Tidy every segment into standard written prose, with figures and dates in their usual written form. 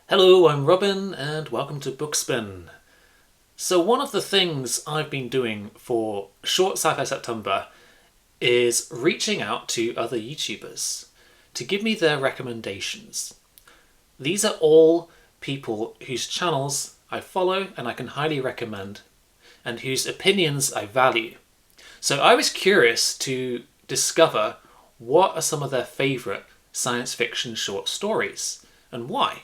Hello, I'm Robin, and welcome to Bookspin. So, one of the things I've been doing for Short Sci Fi September is reaching out to other YouTubers to give me their recommendations. These are all people whose channels I follow and I can highly recommend, and whose opinions I value. So, I was curious to discover what are some of their favourite science fiction short stories and why.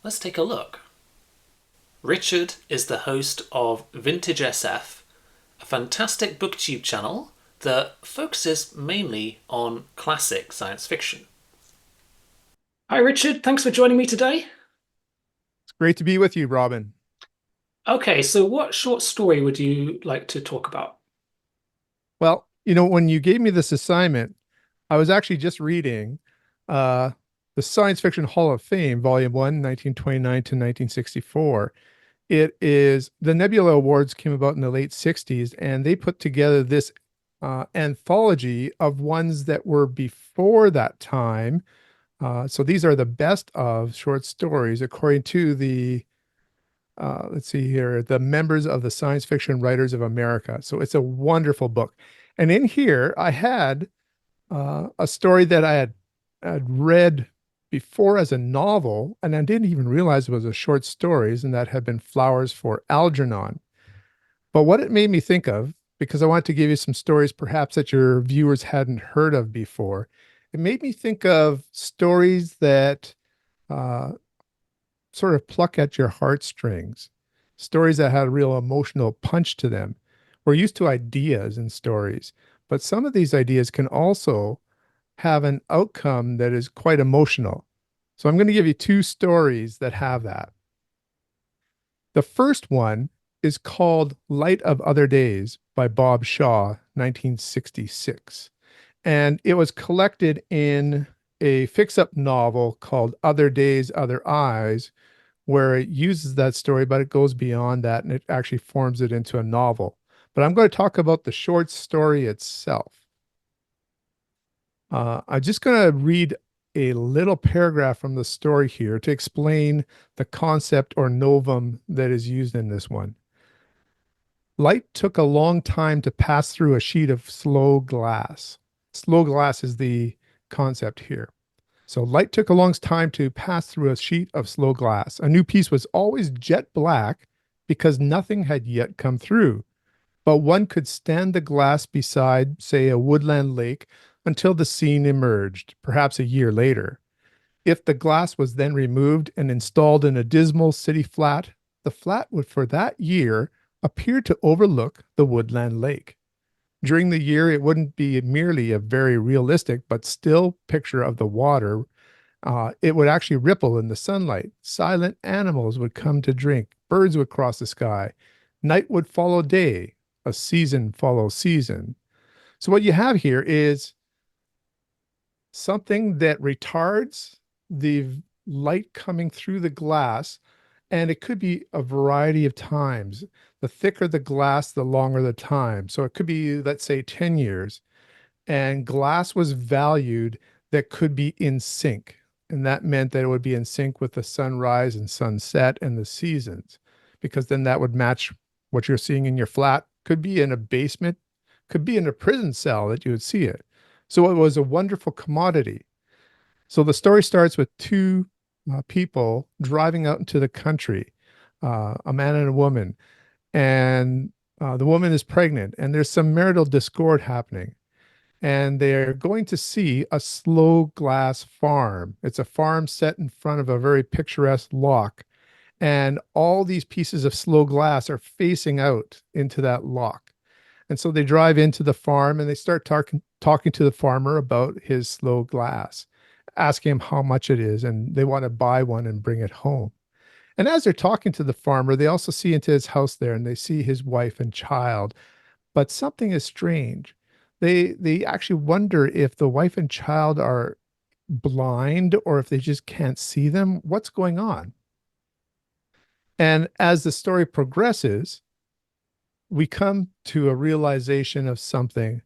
Let's take a look. Richard is the host of Vintage SF, a fantastic booktube channel that focuses mainly on classic science fiction. Hi, Richard. Thanks for joining me today. It's great to be with you, Robin. Okay, so what short story would you like to talk about? Well, when you gave me this assignment, I was actually just reading uh, the Science Fiction Hall of Fame, Volume 1, 1929 to 1964. It is the Nebula Awards came about in the late 60s, and they put together this anthology of ones that were before that time. So these are the best of short stories according to the let's see here, the members of the Science Fiction Writers of America. So it's a wonderful book. And in here, I had a story that had read before as a novel, and I didn't even realize it was a short stories, and that had been Flowers for Algernon. But what it made me think of, because I want to give you some stories perhaps that your viewers hadn't heard of before, it made me think of stories that uh, sort of pluck at your heartstrings, stories that had a real emotional punch to them. We're used to ideas and stories, but some of these ideas can also have an outcome that is quite emotional. So I'm going to give you two stories that have that. The first one is called Light of Other Days by Bob Shaw, 1966. And it was collected in a fix up novel called Other Days, Other Eyes, where it uses that story, but it goes beyond that and it actually forms it into a novel. But I'm going to talk about the short story itself. I'm just going to read a little paragraph from the story here to explain the concept or novum that is used in this one. Light took a long time to pass through a sheet of slow glass. Slow glass is the concept here. So light took a long time to pass through a sheet of slow glass. A new piece was always jet black because nothing had yet come through. But one could stand the glass beside, say, a woodland lake until the scene emerged, perhaps a year later. If the glass was then removed and installed in a dismal city flat, the flat would for that year appear to overlook the woodland lake. During the year, it wouldn't be merely a very realistic but still picture of the water. It would actually ripple in the sunlight. Silent animals would come to drink. Birds would cross the sky. Night would follow day. A season follow season. So what you have here is something that retards the light coming through the glass, and it could be a variety of times. The thicker the glass, the longer the time. So it could be, let's say, 10 years. And glass was valued that could be in sync. And that meant that it would be in sync with the sunrise and sunset and the seasons, because then that would match what you're seeing in your flat. Could be in a basement, could be in a prison cell that you would see it. So it was a wonderful commodity. So the story starts with two people driving out into the country, a man and a woman, and the woman is pregnant, and there's some marital discord happening, and they're going to see a slow glass farm. It's a farm set in front of a very picturesque loch, and all these pieces of slow glass are facing out into that loch. And so they drive into the farm and they start talking to the farmer about his slow glass, asking him how much it is, and they want to buy one and bring it home. And as they're talking to the farmer, they also see into his house there and they see his wife and child, but something is strange. They actually wonder if the wife and child are blind or if they just can't see them. What's going on? And as the story progresses, we come to a realization of something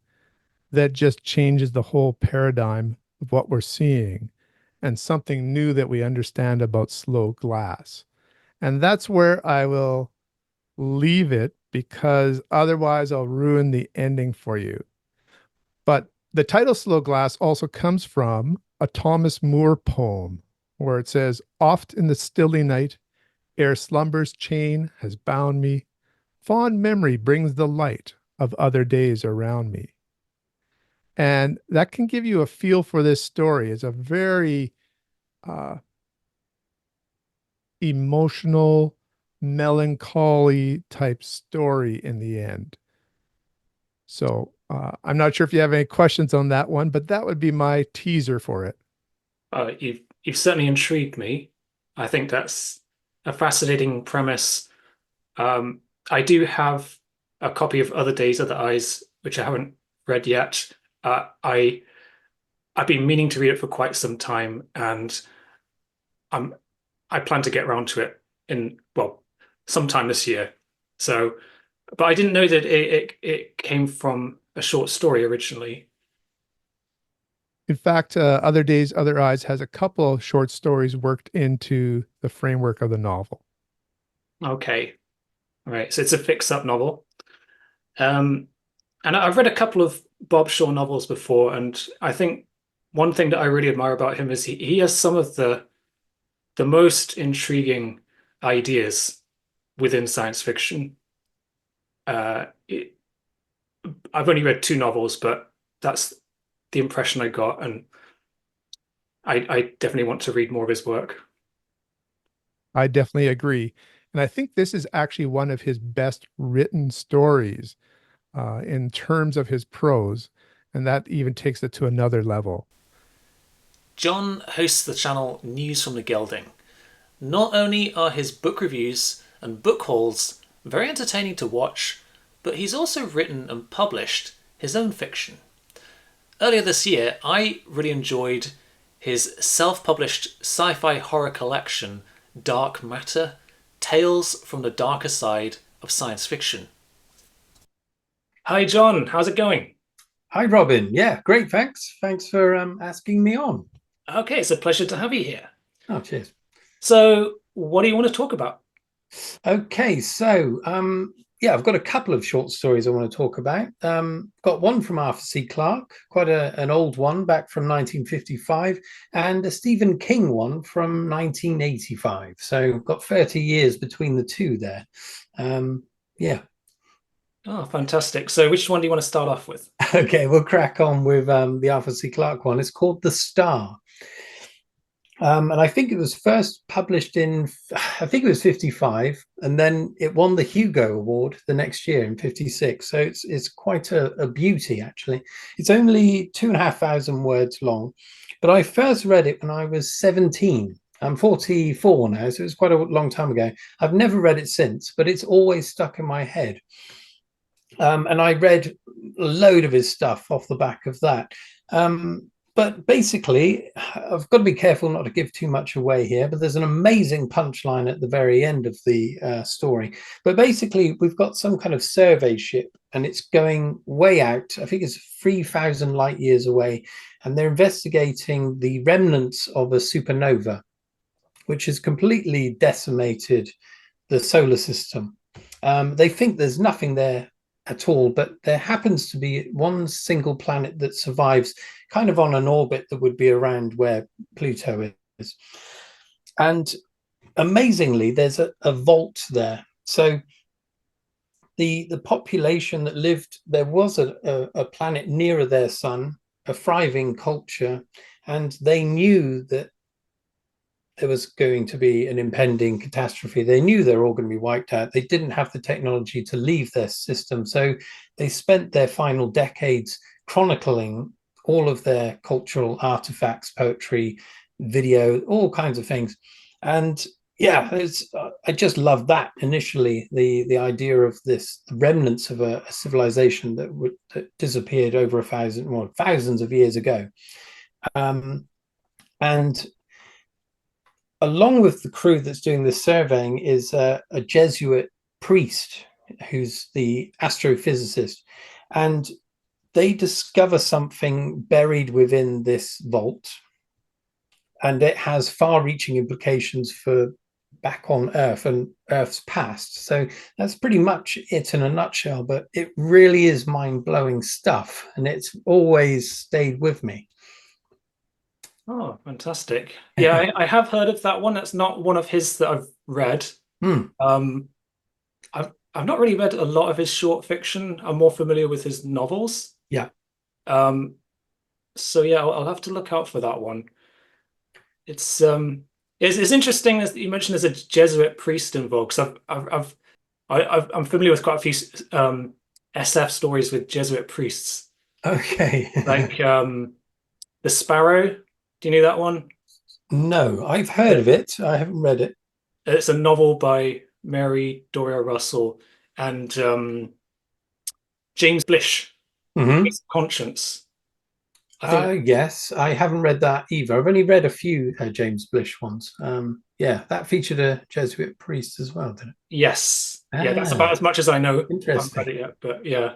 that just changes the whole paradigm of what we're seeing. and something new that we understand about slow glass. And that's where I will leave it because otherwise I'll ruin the ending for you. But the title Slow Glass also comes from a Thomas Moore poem where it says, "Oft in the stilly night, ere slumber's chain has bound me, fond memory brings the light of other days around me." And that can give you a feel for this story. It's a very uh, emotional, melancholy type story in the end. So I'm not sure if you have any questions on that one, but that would be my teaser for it. You've certainly intrigued me. I think that's a fascinating premise. I do have a copy of Other Days, Other Eyes, which I haven't read yet. I've been meaning to read it for quite some time, and I'm I plan to get around to it in, well, sometime this year. So, but I didn't know that it came from a short story originally. In fact, Other Days, Other Eyes has a couple of short stories worked into the framework of the novel. Okay, all right. So it's a fix-up novel. Um, and I've read a couple of Bob Shaw novels before, and I think one thing that I really admire about him is he has some of the most intriguing ideas within science fiction. Uh, it, I've only read two novels, but that's the impression I got, and I definitely want to read more of his work. I definitely agree. And I think this is actually one of his best written stories in terms of his prose. And that even takes it to another level. John hosts the channel News from the Gelding. Not only are his book reviews and book hauls very entertaining to watch, but he's also written and published his own fiction. Earlier this year, I really enjoyed his self-published sci-fi horror collection, Dark Matter: Tales from the Darker Side of Science Fiction. Hi, John. How's it going? Hi, Robin. Yeah, great. Thanks. Thanks for asking me on. Okay, it's a pleasure to have you here. Oh, cheers. So, what do you want to talk about? Okay, so yeah, I've got a couple of short stories I want to talk about. Got one from Arthur C. Clarke, quite an old one back from 1955, and a Stephen King one from 1985. So got 30 years between the two there. Yeah. Oh, fantastic. So, which one do you want to start off with? Okay, we'll crack on with the Arthur C. Clarke one. It's called The Star. And I think it was first published in, I think it was 55, and then it won the Hugo Award the next year in 56. So it's quite a beauty, actually. It's only 2,500 words long, but I first read it when I was 17. I'm 44 now, so it's quite a long time ago. I've never read it since, but it's always stuck in my head. And I read a load of his stuff off the back of that. But basically, I've got to be careful not to give too much away here, but there's an amazing punchline at the very end of the story. But basically, we've got some kind of survey ship and it's going way out. I think it's 3,000 light years away. And they're investigating the remnants of a supernova, which has completely decimated the solar system. They think there's nothing there at all, but there happens to be one single planet that survives kind of on an orbit that would be around where Pluto is. And amazingly, there's a vault there. So the population that lived, there was a planet nearer their sun, a thriving culture, and they knew that there was going to be an impending catastrophe. They knew they were all going to be wiped out. They didn't have the technology to leave their system. So they spent their final decades chronicling all of their cultural artifacts, poetry, video, all kinds of things. And yeah, I just loved that initially, the idea of this remnants of a civilization that disappeared over thousands of years ago. And along with the crew that's doing the surveying is a Jesuit priest who's the astrophysicist. And they discover something buried within this vault. and it has far-reaching implications for back on Earth and Earth's past. So that's pretty much it in a nutshell, but it really is mind-blowing stuff, and it's always stayed with me. Oh, fantastic. Yeah, I have heard of that one. That's not one of his that I've read. Um, I've not really read a lot of his short fiction. I'm more familiar with his novels. Yeah. So yeah, I'll have to look out for that one. It's interesting as you mentioned there's a Jesuit priest involved, because I'm familiar with quite a few SF stories with Jesuit priests. Okay. Like The Sparrow. Do you know that one? No, I've heard of it. I haven't read it. It's a novel by Mary Doria Russell and James Blish. Conscience. Yes, I haven't read that either. I've only read a few James Blish ones. Yeah, that featured a Jesuit priest as well, didn't it? Yes. Yeah, that's about as much as I know. Interesting. I haven't read it yet, but yeah.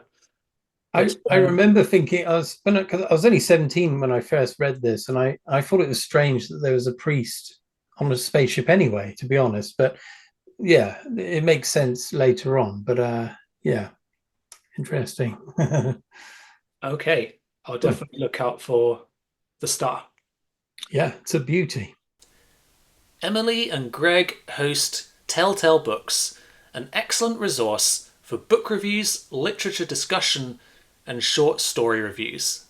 I remember thinking cause I was only 17 when I first read this, and I thought it was strange that there was a priest on a spaceship anyway, to be honest. But yeah, it makes sense later on. But yeah, interesting. Okay, I'll definitely look out for The Star. Yeah, it's a beauty. Emily and Greg host Telltale Books, an excellent resource for book reviews, literature discussion, and short story reviews.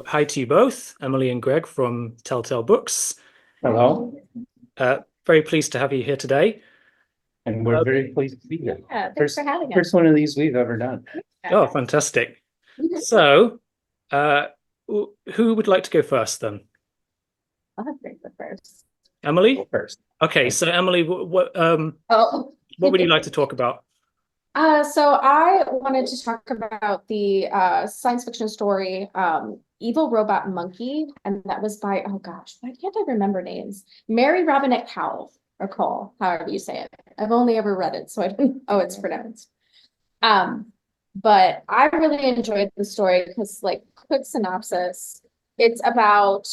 Hi to you both, Emily and Greg from Telltale Books. Hello. Very pleased to have you here today. And we're very pleased to be here. Yeah, thanks for having us. First one of these we've ever done. Oh, fantastic. So, who would like to go first then? I'll have Greg go first. Emily? Go first. Okay, so Emily, what would you like to talk about? So I wanted to talk about the science fiction story Evil Robot Monkey, and that was by, oh gosh, why can't I remember names? Mary Robinette Kowal, or Cole, however you say it. I've only ever read it, so I don't know how it's pronounced. But I really enjoyed the story because, like, quick synopsis, it's about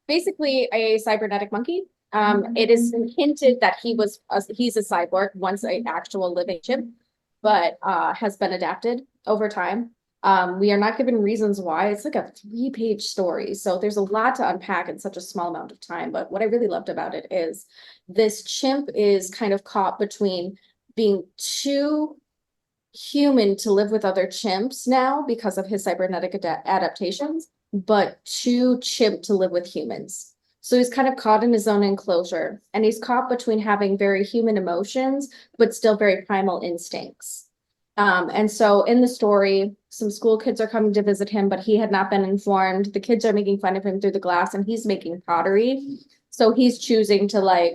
basically a cybernetic monkey. It is hinted that he's a cyborg, once an actual living chip, but has been adapted over time. We are not given reasons why. It's like a 3-page story, so there's a lot to unpack in such a small amount of time. But what I really loved about it is this chimp is kind of caught between being too human to live with other chimps now because of his cybernetic adaptations, but too chimp to live with humans. So he's kind of caught in his own enclosure, and he's caught between having very human emotions, but still very primal instincts. And so in the story, some school kids are coming to visit him, but he had not been informed. The kids are making fun of him through the glass, and he's making pottery. So he's choosing to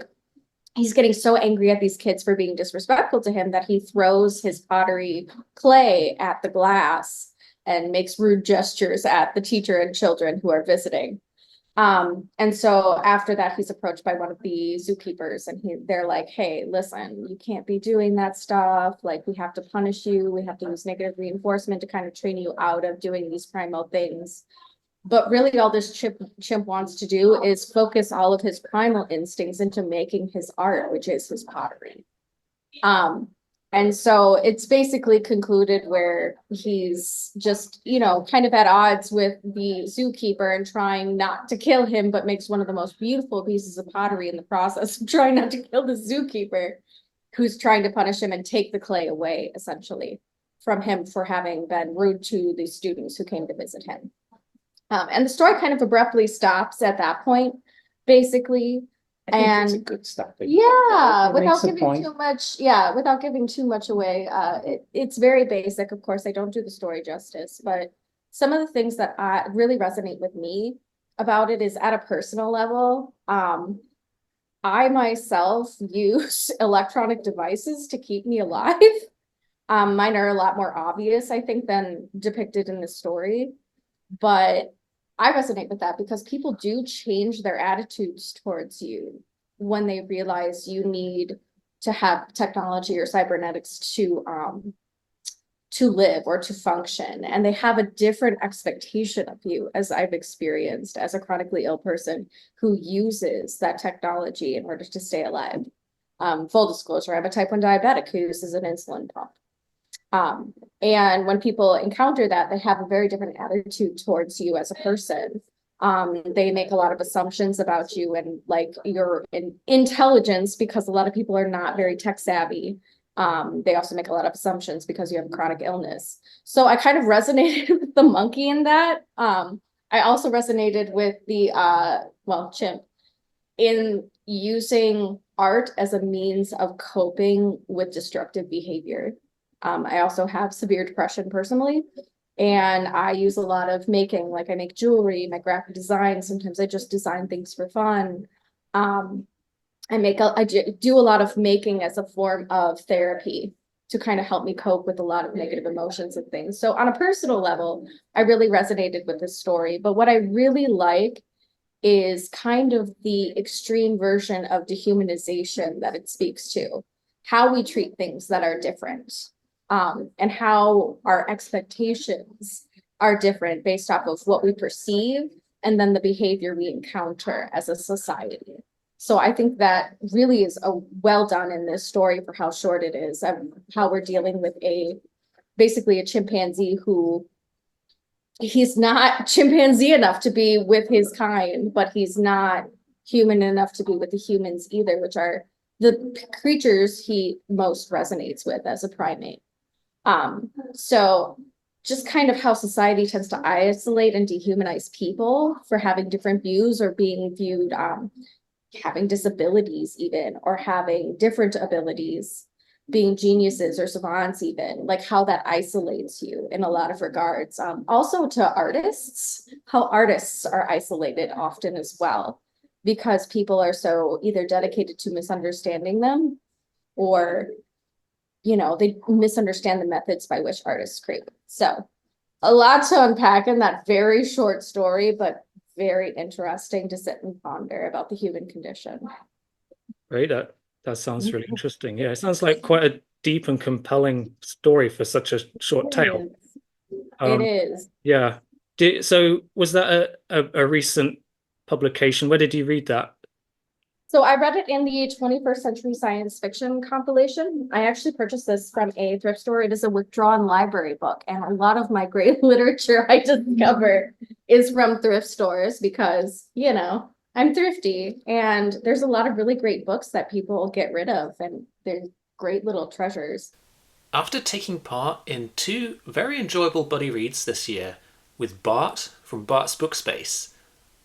he's getting so angry at these kids for being disrespectful to him that he throws his pottery clay at the glass and makes rude gestures at the teacher and children who are visiting. And so after that, he's approached by one of the zookeepers, and they're like, hey, listen, you can't be doing that stuff. Like, we have to punish you. We have to use negative reinforcement to kind of train you out of doing these primal things. But really all this chimp wants to do is focus all of his primal instincts into making his art, which is his pottery. And so it's basically concluded where he's just, kind of at odds with the zookeeper and trying not to kill him, but makes one of the most beautiful pieces of pottery in the process of trying not to kill the zookeeper, who's trying to punish him and take the clay away, essentially, from him for having been rude to the students who came to visit him. And the story kind of abruptly stops at that point, basically. It's a good stuff. Without giving too much away. It's very basic. Of course, I don't do the story justice, but some of the things that really resonate with me about it is at a personal level. I myself use electronic devices to keep me alive. Mine are a lot more obvious, I think, than depicted in the story. But I resonate with that because people do change their attitudes towards you when they realize you need to have technology or cybernetics to to live or to function. And they have a different expectation of you, as I've experienced as a chronically ill person who uses that technology in order to stay alive. Full disclosure, I'm a type 1 diabetic who uses an insulin pump. And when people encounter that, they have a very different attitude towards you as a person. They make a lot of assumptions about you and like your intelligence, because a lot of people are not very tech savvy. They also make a lot of assumptions because you have a chronic illness. So I kind of resonated with the monkey in that. I also resonated with the chimp in using art as a means of coping with destructive behavior. I also have severe depression personally, and I use a lot of making, like I make jewelry, my graphic design. Sometimes I just design things for fun. I do a lot of making as a form of therapy to kind of help me cope with a lot of negative emotions and things. So on a personal level, I really resonated with this story. But what I really like is kind of the extreme version of dehumanization that it speaks to, how we treat things that are different, and how our expectations are different based off of what we perceive and then the behavior we encounter as a society. So I think that really is well done in this story for how short it is, and how we're dealing with basically a chimpanzee who he's not chimpanzee enough to be with his kind, but he's not human enough to be with the humans either, which are the creatures he most resonates with as a primate. So just kind of how society tends to isolate and dehumanize people for having different views or being viewed, having disabilities even, or having different abilities, being geniuses or savants even, like how that isolates you in a lot of regards. Also to artists, how artists are isolated often as well, because people are so either dedicated to misunderstanding them, or, you know, they misunderstand the methods by which artists create. So a lot to unpack in that very short story, but very interesting to sit and ponder about the human condition. Great. That sounds really interesting. Yeah, it sounds like quite a deep and compelling story for such a short tale. It is. Yeah. So was that a recent publication? Where did you read that? So I read it in the 21st Century Science Fiction compilation. I actually purchased this from a thrift store. It is a withdrawn library book, and a lot of my great literature I discover is from thrift stores because, you know, I'm thrifty, and there's a lot of really great books that people get rid of, and they're great little treasures. After taking part in 2 very enjoyable buddy reads this year with Bart from Bart's Bookspace,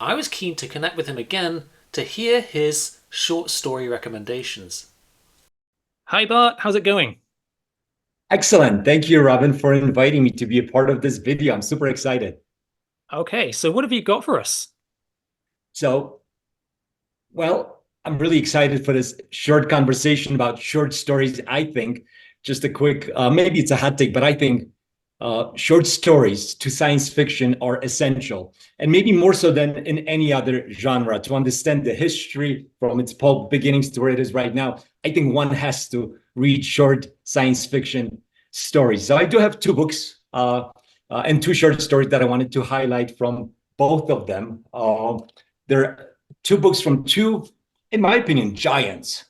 I was keen to connect with him again to hear his short story recommendations. Hi Bart, how's it going? Excellent. Thank you, Robin, for inviting me to be a part of this video. I'm super excited. Okay, so what have you got for us? So, well, I'm really excited for this short conversation about short stories. I think, just a quick, maybe it's a hot take, but I think short stories to science fiction are essential, and maybe more so than in any other genre, to understand the history from its pulp beginnings to where it is right now. I think one has to read short science fiction stories. So I do have 2 books and 2 short stories that I wanted to highlight from both of them. There are 2 books from 2, in my opinion, giants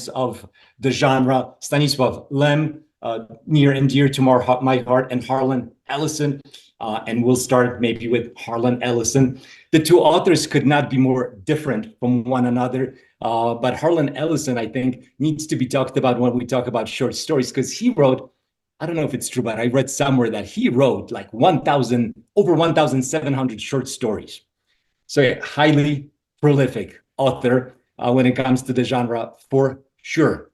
of the genre: Stanisław Lem, near and dear to my heart, and Harlan Ellison. And we'll start maybe with Harlan Ellison. The 2 authors could not be more different from one another. But Harlan Ellison, I think, needs to be talked about when we talk about short stories, because he wrote, I don't know if it's true, but I read somewhere that he wrote like over 1,700 short stories. So a highly prolific author when it comes to the genre, for sure.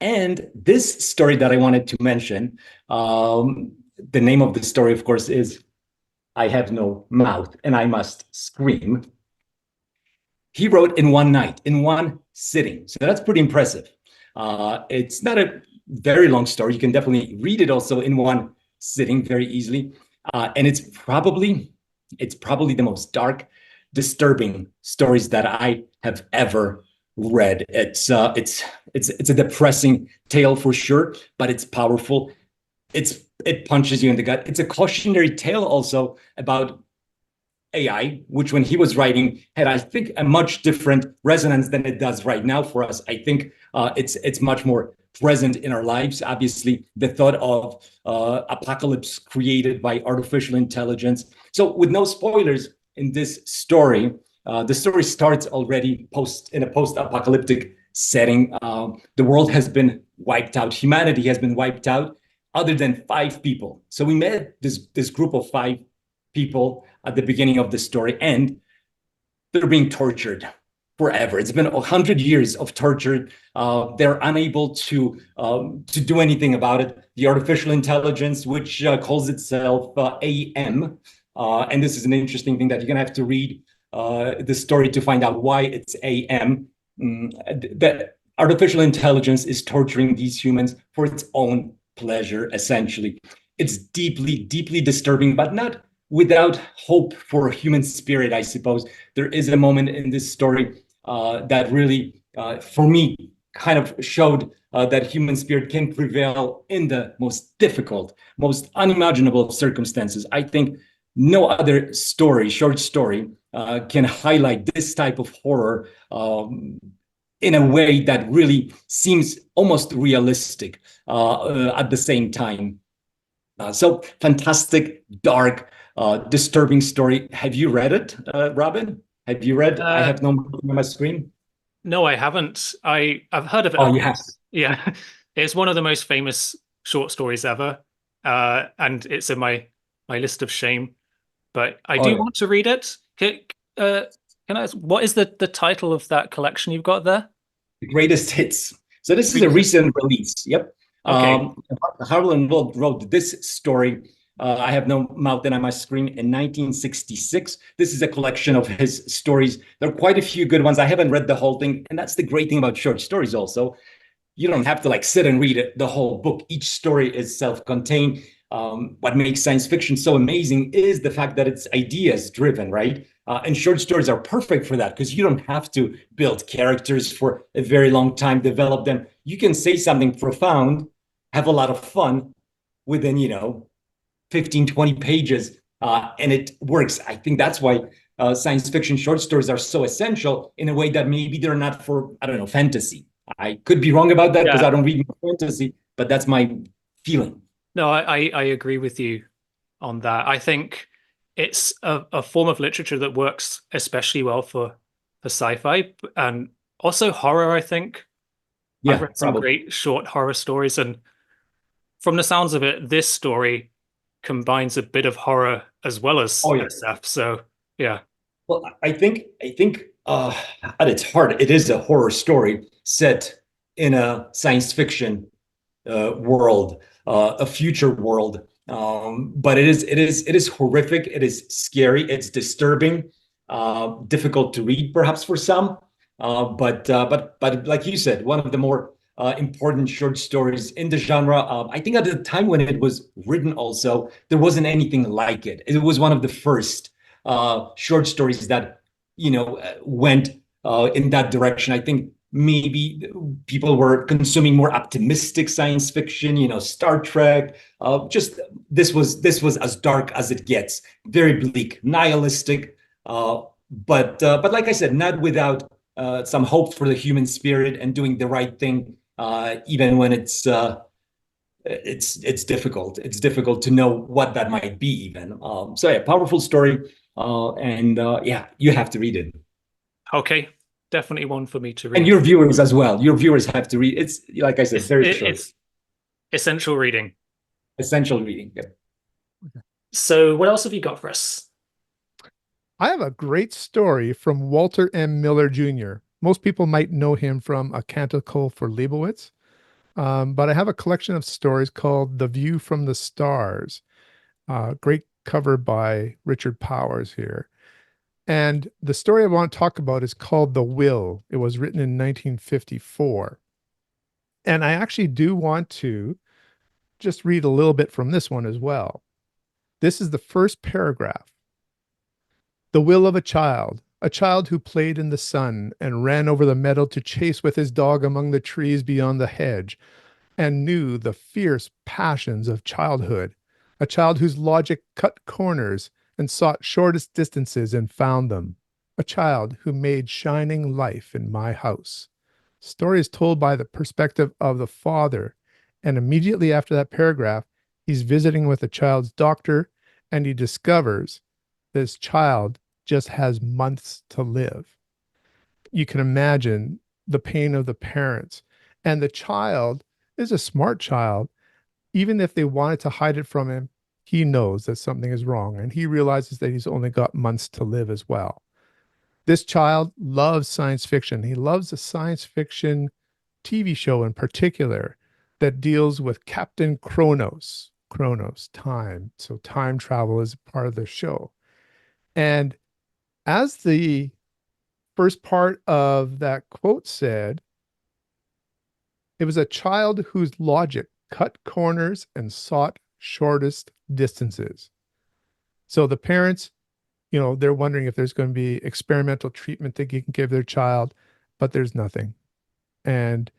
And this story that I wanted to mention, the name of the story, of course, is I Have No Mouth and I Must Scream. He wrote in one night, in one sitting. So that's pretty impressive. It's not a very long story. You can definitely read it also in one sitting very easily. And it's probably the most dark, disturbing stories that I have ever read. It's a depressing tale for sure, but it's powerful. it punches you in the gut. It's a cautionary tale also about AI, which when he was writing had, I think, a much different resonance than it does right now for us. I think it's much more present in our lives. Obviously, the thought of apocalypse created by artificial intelligence. So with no spoilers in this story, the story starts already in a post-apocalyptic setting. The world has been wiped out. Humanity has been wiped out, other than 5 people. So we met this group of 5 people at the beginning of the story, and they're being tortured forever. It's been 100 years of torture. They're unable to do anything about it. The artificial intelligence, which calls itself AM, and this is an interesting thing that you're gonna have to read the story to find out why it's AM. That artificial intelligence is torturing these humans for its own pleasure, essentially. It's deeply, deeply disturbing, but not without hope for human spirit, I suppose. There is a moment in this story that really, for me, kind of showed that human spirit can prevail in the most difficult, most unimaginable of circumstances. I think no other short story, can highlight this type of horror in a way that really seems almost realistic at the same time. So fantastic, dark, disturbing story. Have you read it, Robin? Have you read I Have No Mouth on My Screen? No, I haven't. I've heard of it. Oh, you have. Yeah, it's one of the most famous short stories ever, and it's in my list of shame. But I do want to read it. Can I ask, what is the title of that collection you've got there? The Greatest Hits. So this is a recent release. Yep. Okay. Harlan wrote this story, I Have No Mouth on My Screen, in 1966. This is a collection of his stories. There are quite a few good ones. I haven't read the whole thing, and that's the great thing about short stories also. You don't have to like sit and read the whole book. Each story is self-contained. What makes science fiction so amazing is the fact that it's ideas driven, right? And short stories are perfect for that, because you don't have to build characters for a very long time, develop them. You can say something profound, have a lot of fun within, 15, 20 pages, and it works. I think that's why science fiction short stories are so essential, in a way that maybe they're not for, I don't know, fantasy. I could be wrong about that, because I don't read fantasy, but that's my feeling. No, I agree with you on that. I think it's a form of literature that works especially well for sci-fi and also horror, I think. Yeah, I've read some great short horror stories, and from the sounds of it, this story combines a bit of horror as well as SF. So yeah. Well, I think at its heart, it is a horror story set in a science fiction world, a future world. But it is horrific. It is scary. It's disturbing, difficult to read, perhaps for some. But like you said, one of the more important short stories in the genre. I think at the time when it was written, also there wasn't anything like it. It was one of the first short stories that went in that direction. I think maybe people were consuming more optimistic science fiction, Star Trek. Just this was as dark as it gets, very bleak, nihilistic. But like I said, not without some hope for the human spirit and doing the right thing, even when it's difficult. It's difficult to know what that might be, even. So yeah, powerful story, and yeah, you have to read it. Okay. Definitely one for me to read. And your viewers as well. Your viewers have to read. It's, like I said, very short. It's essential reading. Essential reading, yeah. So what else have you got for us? I have a great story from Walter M. Miller Jr. Most people might know him from A Canticle for Leibowitz, but I have a collection of stories called The View from the Stars. Great cover by Richard Powers here. And the story I want to talk about is called The Will. It was written in 1954. And I actually do want to just read a little bit from this one as well. This is the first paragraph. The will of a child who played in the sun and ran over the meadow to chase with his dog among the trees beyond the hedge. and knew the fierce passions of childhood, a child whose logic cut corners and sought shortest distances and found them, a child who made shining life in my house. Story is told by the perspective of the father, and immediately after that paragraph, he's visiting with the child's doctor, and he discovers this child just has months to live. You can imagine the pain of the parents. And the child is a smart child. Even if they wanted to hide it from him, he knows that something is wrong, and he realizes that he's only got months to live as well. This child loves science fiction. He loves a science fiction TV show in particular that deals with Captain Kronos. Kronos, time. So time travel is part of the show. And as the first part of that quote said, it was a child whose logic cut corners and sought shortest distances. So the parents, they're wondering if there's going to be experimental treatment they can give their child, but there's nothing. And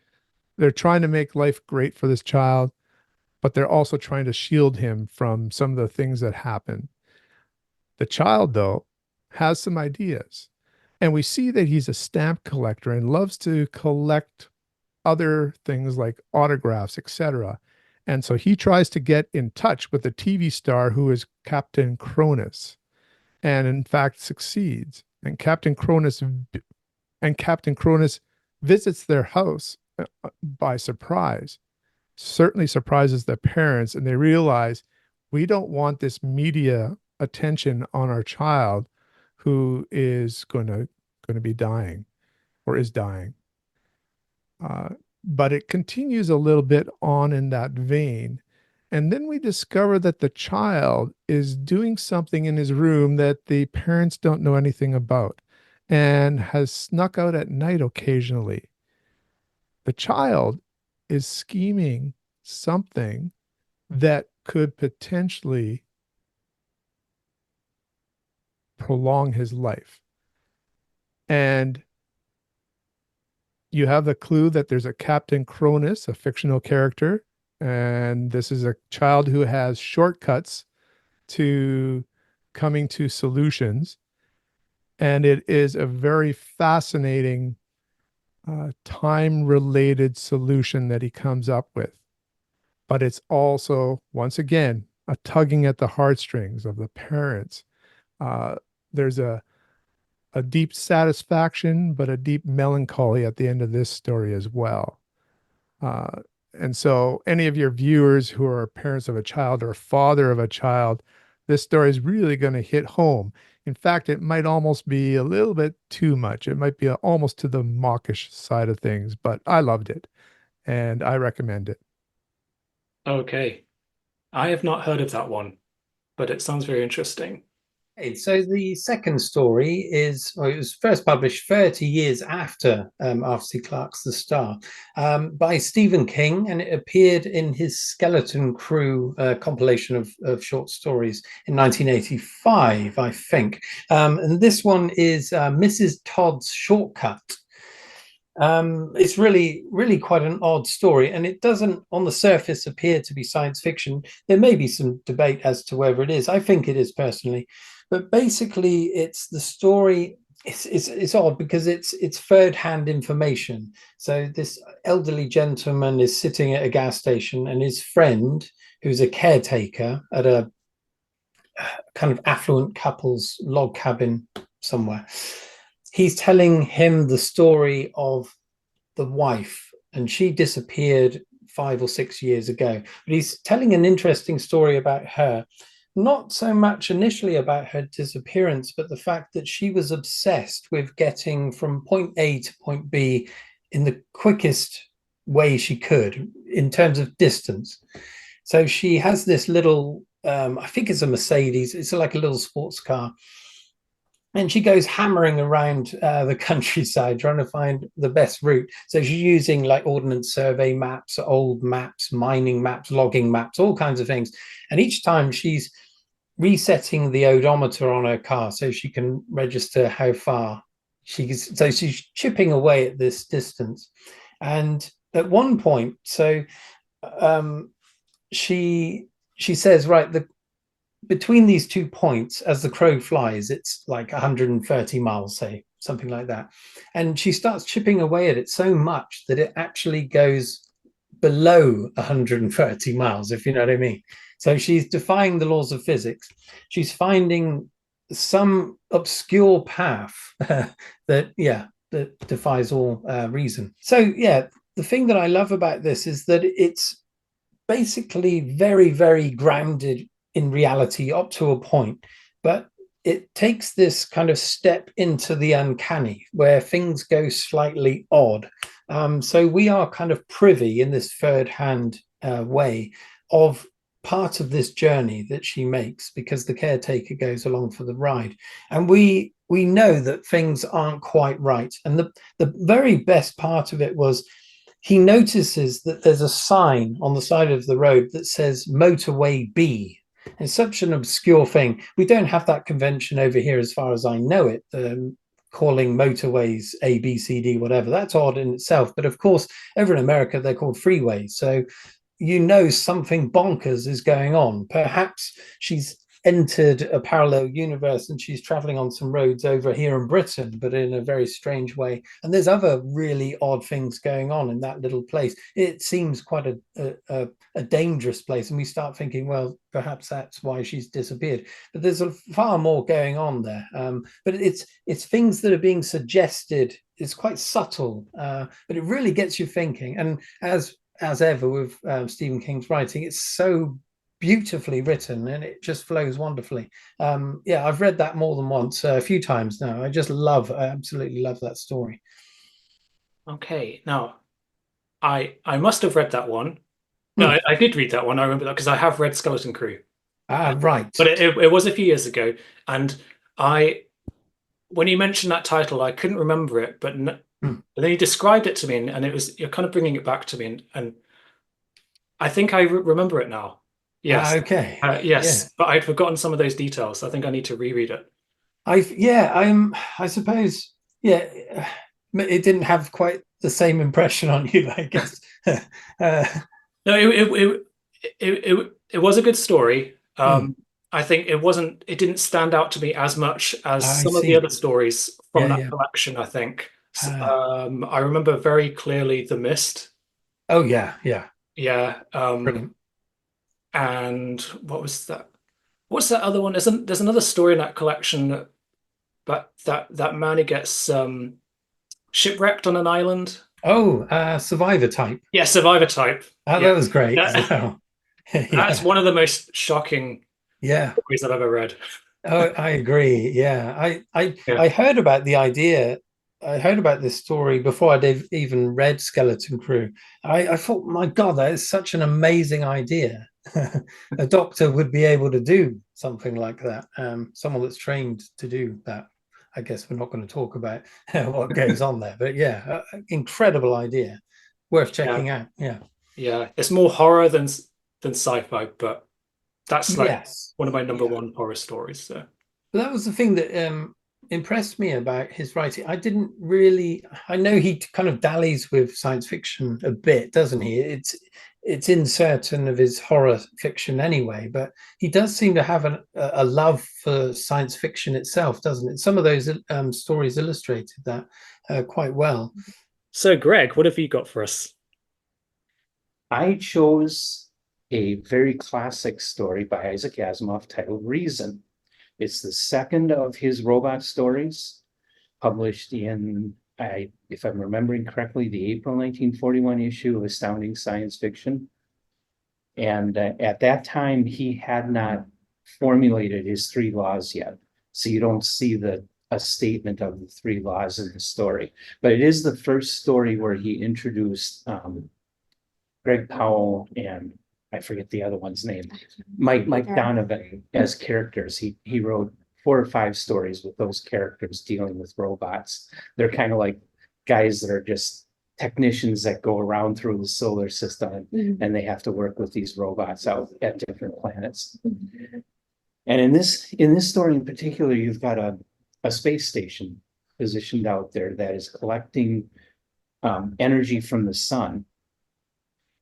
they're trying to make life great for this child, but they're also trying to shield him from some of the things that happen. The child, though, has some ideas. And we see that he's a stamp collector and loves to collect other things like autographs, etc. And so he tries to get in touch with the TV star who is Captain Cronus, and in fact succeeds. And Captain Cronus visits their house by surprise. Certainly surprises the parents, and they realize we don't want this media attention on our child who is going to be dying or is dying. But it continues a little bit on in that vein. And then we discover that the child is doing something in his room that the parents don't know anything about and has snuck out at night occasionally. The child is scheming something that could potentially prolong his life. And you have the clue that there's a Captain Cronus, a fictional character, and this is a child who has shortcuts to coming to solutions. And it is a very fascinating time-related solution that he comes up with. But it's also, once again, a tugging at the heartstrings of the parents. There's a deep satisfaction, but a deep melancholy at the end of this story as well. And so any of your viewers who are parents of a child or a father of a child, this story is really going to hit home. In fact, it might almost be a little bit too much. It might be almost to the mawkish side of things, but I loved it and I recommend it. Okay. I have not heard of that one, but it sounds very interesting. Okay, so the second story it was first published 30 years after Arthur C. Clarke's The Star, by Stephen King, and it appeared in his Skeleton Crew compilation of short stories in 1985, I think. And this one is Mrs. Todd's Shortcut. It's really quite an odd story, and it doesn't on the surface appear to be science fiction. There may be some debate as to whether it is. I think it is personally. But basically, it's the story. It's odd because it's third-hand information. So this elderly gentleman is sitting at a gas station, and his friend, who's a caretaker at a kind of affluent couple's log cabin somewhere, he's telling him the story of the wife, and she disappeared 5 or 6 years ago. But he's telling an interesting story about her. Not so much initially about her disappearance, but the fact that she was obsessed with getting from point A to point B in the quickest way she could in terms of distance. So she has this little, I think it's a Mercedes, it's like a little sports car. And she goes hammering around the countryside trying to find the best route. So she's using like ordnance survey maps, old maps, mining maps, logging maps, all kinds of things. And each time she's resetting the odometer on her car so she can register how far so she's chipping away at this distance. And at one point, so she says, right, between these 2 points, as the crow flies, it's like 130 miles, say, something like that. And she starts chipping away at it so much that it actually goes below 130 miles, if you know what I mean. So she's defying the laws of physics. She's finding some obscure path that defies all reason. So yeah, the thing that I love about this is that it's basically very, very grounded in reality up to a point, but it takes this kind of step into the uncanny where things go slightly odd. So we are kind of privy in this third-hand way of part of this journey that she makes, because the caretaker goes along for the ride, and we know that things aren't quite right. And the very best part of it was, he notices that there's a sign on the side of the road that says motorway B. It's such an obscure thing. We don't have that convention over here, as far as I know it, calling motorways A, B, C, D, whatever. That's odd in itself. But of course, over in America, they're called freeways. So you know something bonkers is going on. Perhaps she's entered a parallel universe and she's traveling on some roads over here in Britain, but in a very strange way. And there's other really odd things going on in that little place. It seems quite a dangerous place, and we start thinking, well, perhaps that's why she's disappeared. But there's far more going on there. But it's things that are being suggested. It's quite subtle, but it really gets you thinking. And as ever with Stephen King's writing, it's so beautifully written and it just flows wonderfully. Yeah, I've read that more than once, a few times now. I absolutely love that story. Okay, now I must have read that one. No, I did read that one. I remember that because I have read Skeleton Crew. Right. But it was a few years ago, and when you mentioned that title, I couldn't remember it, but then you described it to me, and you're kind of bringing it back to me, and I think I remember it now. Yes. Okay. Yes, yeah. But I'd forgotten some of those details. I think I need to reread it. I suppose, yeah, it didn't have quite the same impression on you, I guess. No, it was a good story. I think it didn't stand out to me as much as some of the other stories from that collection, I think. I remember very clearly The Mist. Oh yeah. Yeah. Brilliant. And what was that? What's that other one? There's another story in that collection, but that man who gets shipwrecked on an island. Oh, Survivor Type. Yeah, Survivor Type. That was great as well. That's one of the most shocking stories I've ever read. Oh, I agree. Yeah. I heard about the idea. I heard about this story before I'd even read Skeleton Crew. I thought, my God, that is such an amazing idea. A doctor would be able to do something like that. Someone that's trained to do that. I guess we're not going to talk about what goes on there, but yeah, incredible idea, worth checking out. Yeah, it's more horror than sci-fi, but that's like one of my number one horror stories. So, but that was the thing that impressed me about his writing. I know he kind of dallies with science fiction a bit, doesn't he? It's in certain of his horror fiction anyway, but he does seem to have a love for science fiction itself, doesn't it? Some of those stories illustrated that quite well. So, Greg, what have you got for us? I chose a very classic story by Isaac Asimov titled Reason. It's the second of his robot stories, published in, if I'm remembering correctly, the April 1941 issue of Astounding Science Fiction. And at that time, he had not formulated his 3 laws yet. So you don't see a statement of the 3 laws in the story. But it is the first story where he introduced Greg Powell and I forget the other one's name, Mike Donovan as characters. He wrote 4 or 5 stories with those characters dealing with robots. They're kind of like guys that are just technicians that go around through the solar system and they have to work with these robots out at different planets. And in this story in particular, you've got a space station positioned out there that is collecting energy from the sun.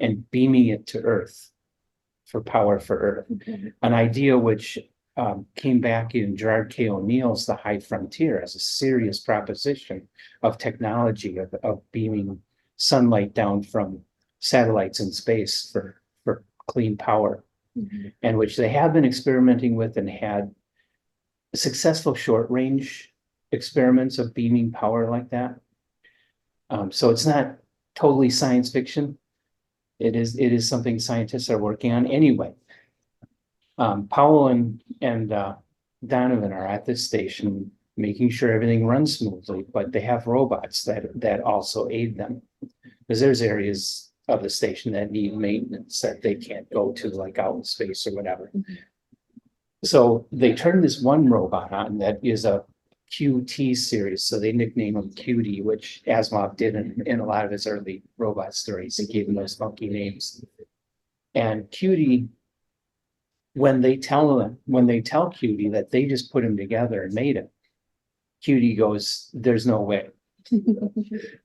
and beaming it to Earth for power for Earth. An idea which came back in Gerard K. O'Neill's The High Frontier as a serious proposition of technology, of beaming sunlight down from satellites in space for clean power, and which they have been experimenting with and had successful short range experiments of beaming power like that. So it's not totally science fiction. It is something scientists are working on anyway. Powell and Donovan are at this station making sure everything runs smoothly, but they have robots that also aid them, because there's areas of the station that need maintenance that they can't go to, like out in space or whatever. So they turned this one robot on that is a QT series. So they nickname him QT, which Asimov did in a lot of his early robot stories. He gave them those funky names. And QT, when they tell QT that they just put him together and made him, QT goes, "There's no way.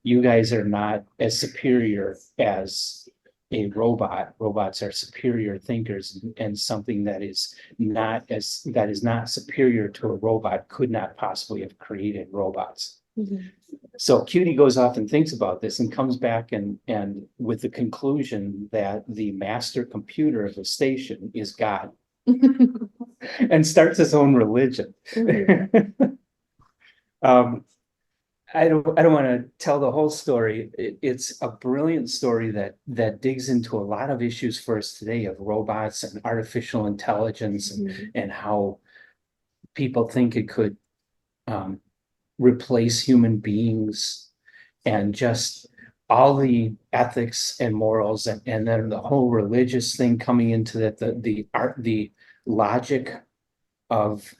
You guys are not as superior as a robot. Robots are superior thinkers, and something that is not superior to a robot could not possibly have created robots." So QT goes off and thinks about this and comes back and with the conclusion that the master computer of the station is God, and starts his own religion. I don't want to tell the whole story. It's a brilliant story that digs into a lot of issues for us today of robots and artificial intelligence and how people think it could replace human beings, and just all the ethics and morals, and then the whole religious thing coming into that, the logic of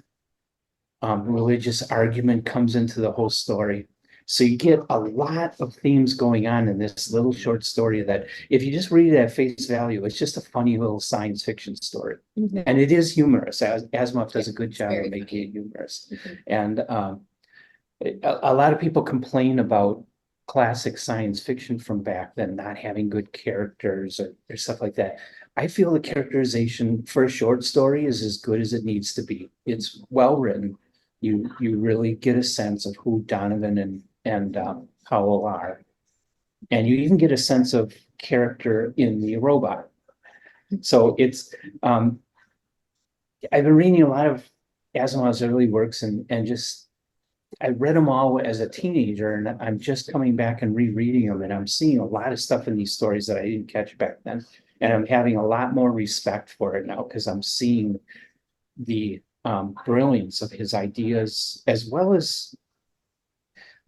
religious argument comes into the whole story. So you get a lot of themes going on in this little short story that if you just read it at face value, it's just a funny little science fiction story. And it is humorous. Asimov does a good job of making it humorous. And a lot of people complain about classic science fiction from back then not having good characters or stuff like that. I feel the characterization for a short story is as good as it needs to be. It's well written. You really get a sense of who Donovan and Kowal are. And you even get a sense of character in the robot. So it's, I've been reading a lot of Asimov's early works and just, I read them all as a teenager, and I'm just coming back and rereading them, and I'm seeing a lot of stuff in these stories that I didn't catch back then. And I'm having a lot more respect for it now, because I'm seeing the brilliance of his ideas, as well as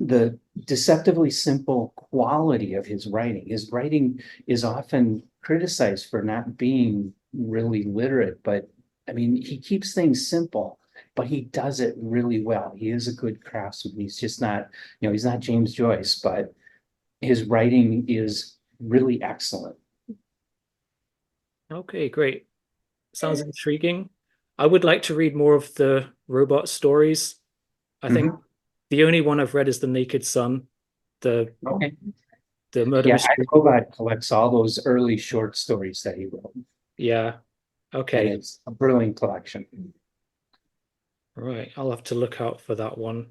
the deceptively simple quality of his writing. His writing is often criticized for not being really literate, but I mean, he keeps things simple, but he does it really well. He is a good craftsman. He's just not, he's not James Joyce, but his writing is really excellent. Okay, great. Sounds intriguing. I would like to read more of the robot stories. I think the only one I've read is The Naked Sun, the murder mystery. Robot collects all those early short stories that he wrote. Yeah. Okay. And it's a brilliant collection. Right. I'll have to look out for that one.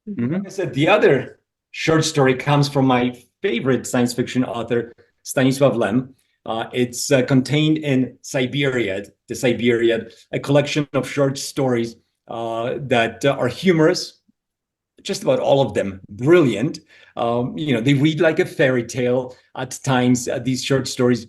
Like I said, the other short story comes from my favorite science fiction author, Stanisław Lem. It's contained in Siberiad, a collection of short stories that are humorous, just about all of them brilliant. They read like a fairy tale at times. These short stories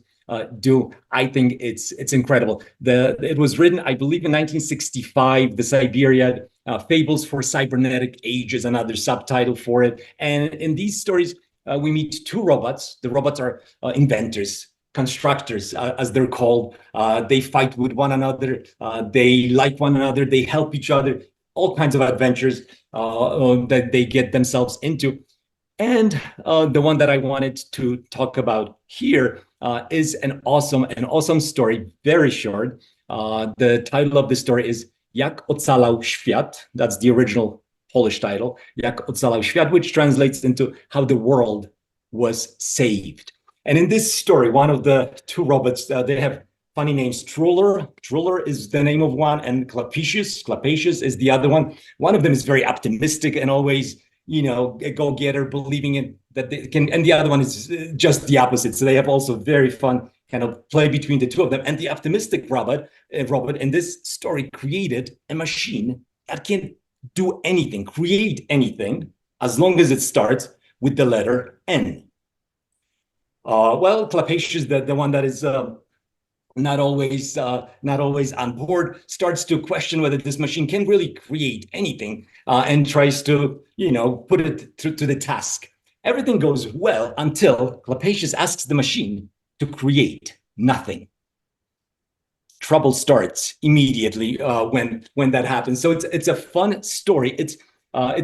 do. I think it's incredible. It was written, I believe, in 1965. The Siberiad Fables for Cybernetic Age is another subtitle for it. And in these stories, we meet two robots. The robots are inventors, constructors, as they're called. They fight with one another. They like one another. They help each other. All kinds of adventures that they get themselves into. And the one that I wanted to talk about here is an awesome story, very short. The title of the story is Jak ocalał świat. That's the original Polish title, Jak ocalał świat, which translates into How the World Was Saved. And in this story, one of the two robots, they have funny names. Truller is the name of one, and Clapatius is the other one. One of them is very optimistic and always, you know, a go-getter, believing in that they can, and the other one is just the opposite. So they have also very fun kind of play between the two of them. And the optimistic robot in this story created a machine that can do anything, create anything, as long as it starts with the letter N. Well, Clapatius, the one that is not always on board, starts to question whether this machine can really create anything, and tries to, you know, put it to the task. Everything goes well until Clapatius asks the machine to create nothing. Trouble starts immediately when that happens. So it's a fun story. It's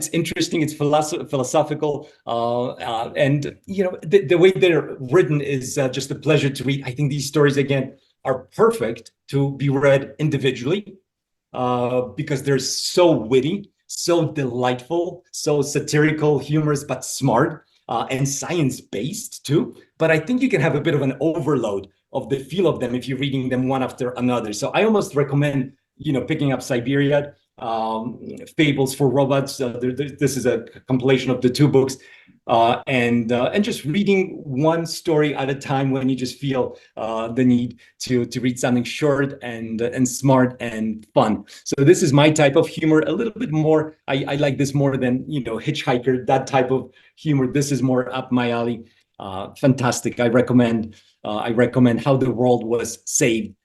interesting. It's philosophical, and you know, the way they're written is just a pleasure to read. I think these stories again are perfect to be read individually, because they're so witty, so delightful, so satirical, humorous, but smart, and science-based too. But I think you can have a bit of an overload of the feel of them if you're reading them one after another. So I almost recommend, you know, picking up Siberia, Fables for Robots. This is a compilation of the two books, and just reading one story at a time when you just feel the need to read something short and smart and fun. So this is my type of humor. A little bit more. I like this more than, you know, Hitchhiker, that type of humor. This is more up my alley. Fantastic. I recommend How the World Was Saved.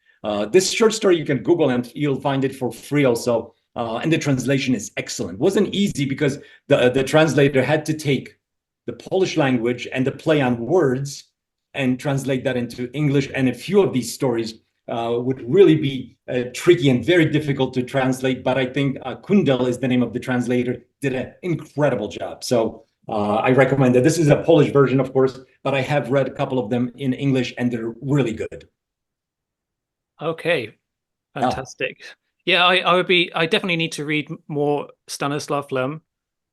This short story you can Google and you'll find it for free also. And the translation is excellent. It wasn't easy because the translator had to take the Polish language and the play on words and translate that into English. And a few of these stories would really be tricky and very difficult to translate. But I think Kundel is the name of the translator, did an incredible job. So I recommend that. This is a Polish version, of course, but I have read a couple of them in English and they're really good. Okay, fantastic. Yeah, I definitely need to read more Stanisław Lem.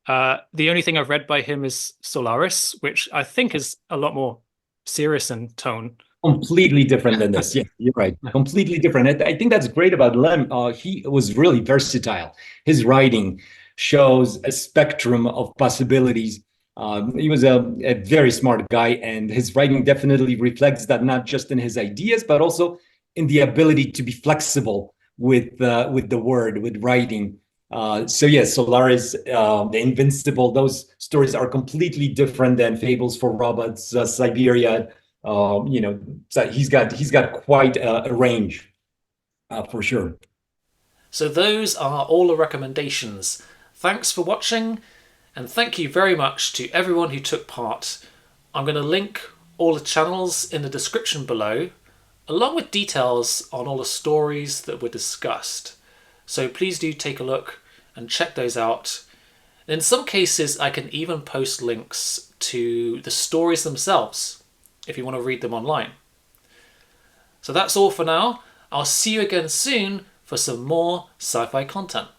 The only thing I've read by him is Solaris, which I think is a lot more serious in tone. Completely different than this. Yeah, you're right. Completely different. I think that's great about Lem. He was really versatile. His writing shows a spectrum of possibilities. He was a very smart guy, and his writing definitely reflects that, not just in his ideas, but also in the ability to be flexible with the word, with writing. So yes, Solaris, The Invincible, those stories are completely different than Fables for Robots, Siberia. You know, so he's got quite a range, for sure. So those are all the recommendations. Thanks for watching, and thank you very much to everyone who took part. I'm going to link all the channels in the description below, along with details on all the stories that were discussed. So please do take a look and check those out. In some cases, I can even post links to the stories themselves if you want to read them online. So that's all for now. I'll see you again soon for some more sci-fi content.